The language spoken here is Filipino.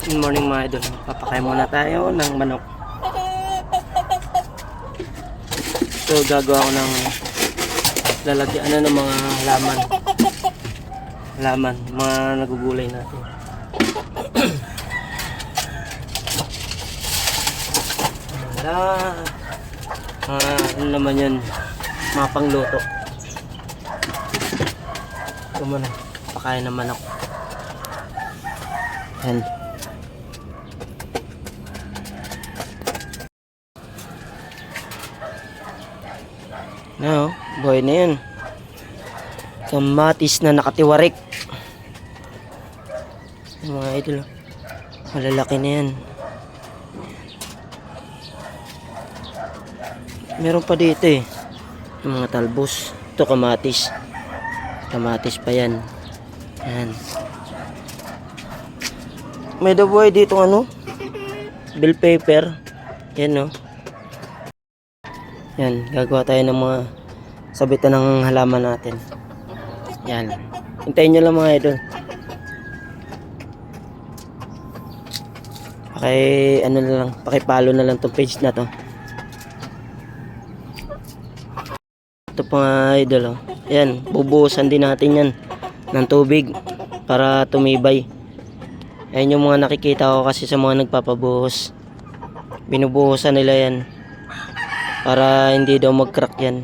Good morning mga idol. Papakain muna tayo ng manok. So gagawa ko ng lalagyan ng mga halaman, mga nagugulay natin. Ano naman yun, mga pangluto. Ito muna, pakain ng manok. Yan. No, buhay na yan. Kamatis na nakatiwarik. Mga idol, malalaki na yan. Meron pa dito eh, yung mga talbos. Ito kamatis. Kamatis pa yan. Yan. May dabuhay dito ano, bell pepper. Yan no. Yan, gagawa tayo ng mga sabitan ng halaman natin. Yan. Hintayin nyo lang mga idol. Ano na lang, pakipalo na lang tong page na to. Ito pa mga idol oh. Yan, bubuhusan din natin yan ng tubig para tumibay. Ayan yung mga nakikita ko kasi sa mga nagpapabuhos. Binubuhusan nila yan para hindi daw mag-crack yan.